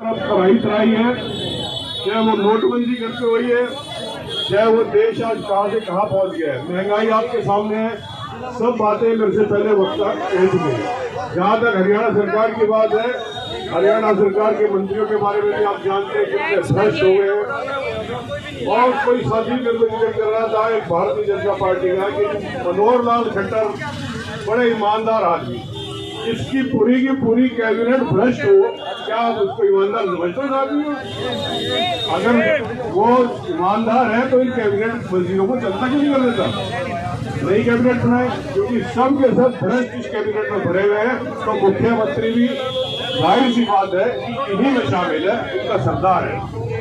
पढ़ाई तराई है, चाहे वो नोटबंदी करके हुई है, चाहे वो देश आज कहाँ से कहाँ पहुँच गया है। महंगाई आपके सामने है, सब बातें मेरे से पहले वक्ता कह चुके हैं। जहाँ तक हरियाणा सरकार की बात है, हरियाणा सरकार के मंत्रियों के बारे में भी आप जानते हैं कितने भ्रष्ट हो गए हैं। और कोई साथी मेरे को जिक्र कर रहा था एक भारतीय जनता पार्टी का कि मनोहर लाल खट्टर बड़े ईमानदार आदमी, इसकी पूरी की पूरी कैबिनेट भ्रष्ट हो, क्या आप उसको ईमानदार समझते हो आदमी हो? अगर वो ईमानदार है तो इन कैबिनेट मंत्रियों को चलता क्यों नहीं कर देता? नई कैबिनेट बनाए, क्योंकि सब के सब भ्रष्ट इस कैबिनेट में भरे हुए हैं। तो मुख्यमंत्री भी जाहिर सी बात है कि इन्हीं में शामिल है, इनका सरदार है।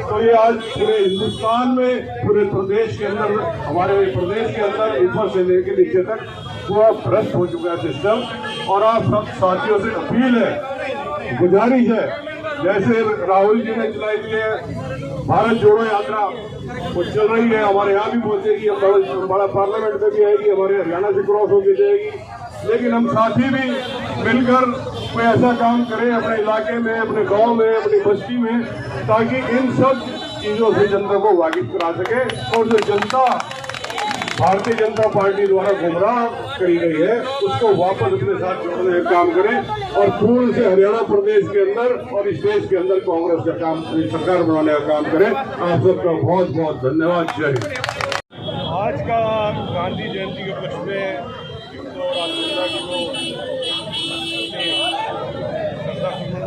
तो ये आज पूरे हिंदुस्तान में, पूरे प्रदेश के अंदर, हमारे प्रदेश के अंदर ऊपर से लेकर नीचे तक पूरा भ्रष्ट हो चुका है सिस्टम। और आप सब साथियों से अपील है, गुजारिश है, जैसे राहुल जी ने चलाई थी भारत जोड़ो यात्रा, वो चल रही है, हमारे यहाँ भी पहुंचेगी, बड़ा पार्लियामेंट में भी आएगी, हमारे हरियाणा से क्रॉस होकर जाएगी। लेकिन हम साथी भी मिलकर कोई ऐसा काम करें अपने इलाके में, अपने गांव में, अपनी बस्ती में, ताकि इन सब चीजों से जनता को वाकिफ करा सके। और जो जनता भारतीय जनता पार्टी द्वारा गुमराह करी गई है, उसको वापस अपने साथ जोड़ने का काम करें और पूर्ण से हरियाणा प्रदेश के अंदर और इस देश के अंदर कांग्रेस का काम, सरकार बनाने का काम करें। आप सबका बहुत बहुत धन्यवाद। जय हिंद। आज का गांधी जयंती के उपलक्ष्य में राष्ट्रपिता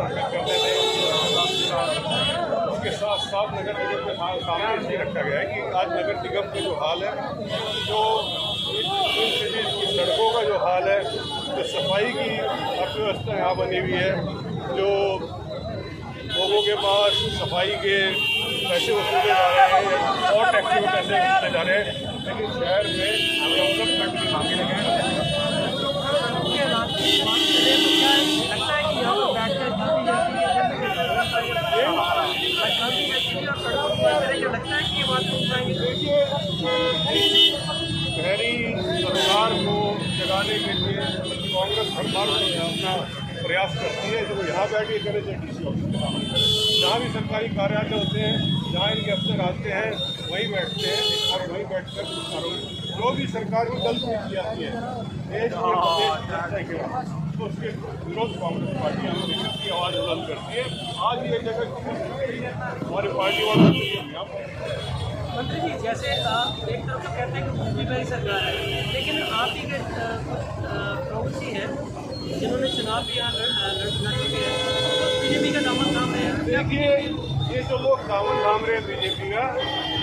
की करते थे, उसके साथ साथ नगर निगम के सामने इसलिए रखा गया है कि आज नगर निगम का जो हाल है, जो सड़कों का जो हाल है, जो सफाई की अर्थव्यवस्था यहाँ बनी हुई है, जो लोगों के पास सफाई के पैसे वसूले जा रहे हैं और टैक्सी में पैसे वसूले जा रहे हैं, लेकिन शहर में डेवलपमेंट की मांगे लगे हैं। शहरी सरकार को जगाने के लिए कांग्रेस हर बार अपना प्रयास करती है, जो यहाँ बैठ के करे चाहे DC ऑफिस के सामने करे, जहाँ भी सरकारी कार्यालय होते हैं, जहाँ इनके अफसर आते हैं वहीं बैठते हैं और वहीं बैठकर जो भी सरकार की गलत नीति आती है देश और प्रदेश की जनता के बाद, तो उसके विरोध कांग्रेस पार्टी की आवाज़ बुलंद करती है। आज ये जगह हमारे पार्टी वालों मंत्री जी, जैसे एक तरफ तो कहते हैं कि मोदी की सरकार है, लेकिन आप ही के पड़ोसी हैं जिन्होंने चुनाव भी यहाँ लड़ चुके हैं, बीजेपी का दामन थाम रहे हैं। देखिए, ये जो लोग दामन थाम रहे हैं बीजेपी का,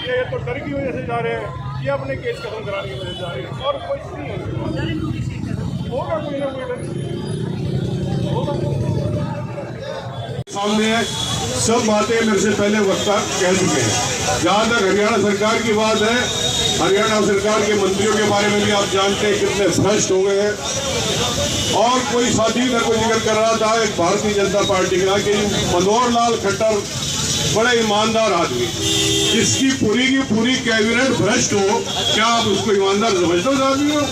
ये तो डर की वजह से जा रहे हैं, ये अपने केस खत्म कराने की वजह से जा रहे हैं, और कुछ नहीं होगा, कोई ना कोई डर होगा। सामने है, सब बातें मेरे से पहले वक्ता कह चुके हैं। जहाँ तक हरियाणा सरकार की बात है, हरियाणा सरकार के मंत्रियों के बारे में भी आप जानते हैं कितने भ्रष्ट हो गए हैं। और कोई साथी मेरे को जिक्र कर रहा था एक भारतीय जनता पार्टी का कि मनोहर लाल खट्टर बड़े ईमानदार आदमी, जिसकी पूरी की पूरी कैबिनेट भ्रष्ट हो, क्या आप उसको ईमानदार समझते हो आदमी हो?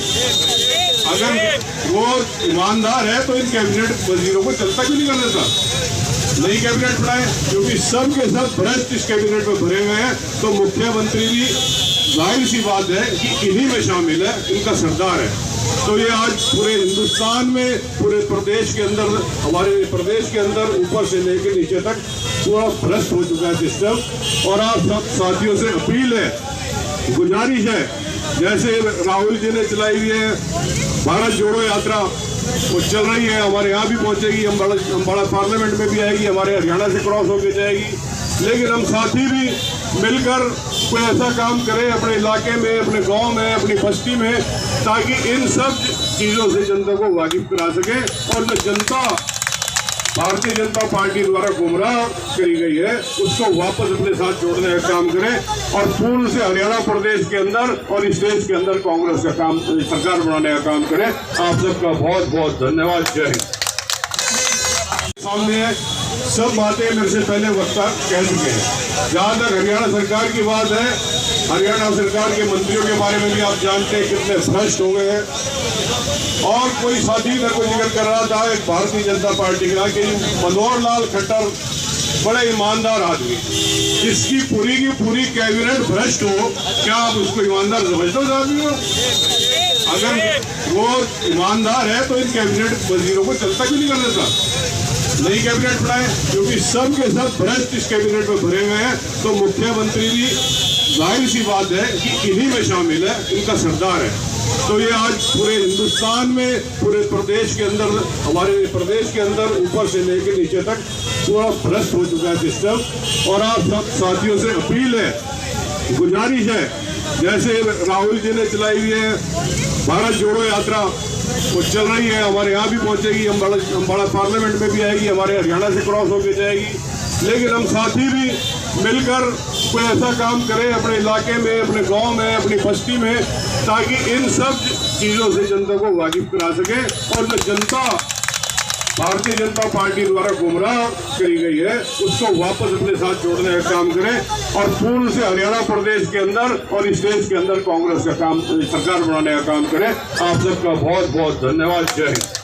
अगर वो ईमानदार है तो इन कैबिनेट वजीरों को चलता क्यों नहीं कर देता? नई कैबिनेट बनाए, क्योंकि सब के सब भ्रष्ट इस कैबिनेट में भरे हुए हैं। तो मुख्यमंत्री भी जाहिर सी बात है कि इन्हीं में शामिल है, इनका सरदार है। तो ये आज पूरे हिंदुस्तान में, पूरे प्रदेश के अंदर, हमारे प्रदेश के अंदर ऊपर से लेकर नीचे तक पूरा भ्रष्ट हो चुका है सिस्टम। और आप सब साथियों से अपील है, गुजारिश है, जैसे राहुल जी ने चलाई हुई है भारत जोड़ो यात्रा, वो चल रही है, हमारे यहाँ भी पहुंचेगी, हम बड़ा पार्लियामेंट में भी आएगी, हमारे हरियाणा से क्रॉस होकर जाएगी। लेकिन हम साथी भी मिलकर कोई ऐसा काम करें अपने इलाके में, अपने गांव में, अपनी बस्ती में, ताकि इन सब चीज़ों से जनता को वाकिफ करा सके। और जो जनता भारतीय जनता पार्टी द्वारा गुमराह करी गई है, उसको वापस अपने साथ जोड़ने का काम करें और पूर्ण से हरियाणा प्रदेश के अंदर और इस देश के अंदर कांग्रेस का काम, सरकार बनाने का काम करें। आप सबका बहुत बहुत धन्यवाद। जय हिंद। सामने है, सब बातें मेरे से पहले वक्ता कह चुके हैं। जहाँ तक हरियाणा सरकार की बात है, हरियाणा सरकार के मंत्रियों के बारे में भी आप जानते हैं कितने भ्रष्ट हो गए हैं। और कोई साथी मेरे को जिक्र कर रहा था एक भारतीय जनता पार्टी का कि मनोहर लाल खट्टर बड़ा ईमानदार आदमी, जिसकी पूरी की पूरी कैबिनेट भ्रष्ट हो, क्या आप उसको ईमानदार समझते हो आदमी को? अगर वो ईमानदार है तो इन कैबिनेट वजीरों को चलता क्यों नहीं कर देता? नई कैबिनेट बनाए, क्योंकि सब के सब भ्रष्ट इस कैबिनेट में भरे हुए हैं। तो मुख्यमंत्री भी जाहिर सी बात है कि इन्हीं में शामिल है, इनका सरदार है। तो ये आज पूरे हिंदुस्तान में, पूरे प्रदेश के अंदर, हमारे प्रदेश के अंदर ऊपर से लेकर नीचे तक पूरा भ्रष्ट हो चुका है सिस्टम। और आप सब साथियों से अपील है, गुजारिश है, जैसे राहुल जी ने चलाई हुई है भारत जोड़ो यात्रा, वो चल रही है, हमारे यहाँ भी पहुँचेगी, अम्बाड़ा पार्लियामेंट में भी आएगी, हमारे हरियाणा से क्रॉस होकर जाएगी। लेकिन हम साथी भी मिलकर कोई ऐसा काम करें अपने इलाके में, अपने गांव में, अपनी बस्ती में, ताकि इन सब चीज़ों से जनता को वाकिफ करा सके और जो जनता भारतीय जनता पार्टी द्वारा गुमराह करी गई है उसको वापस अपने साथ जोड़ने का काम करें और पूर्ण से हरियाणा प्रदेश के अंदर और इस देश के अंदर कांग्रेस का काम, सरकार बनाने का काम करें। आप सबका बहुत बहुत धन्यवाद। जय हिंद।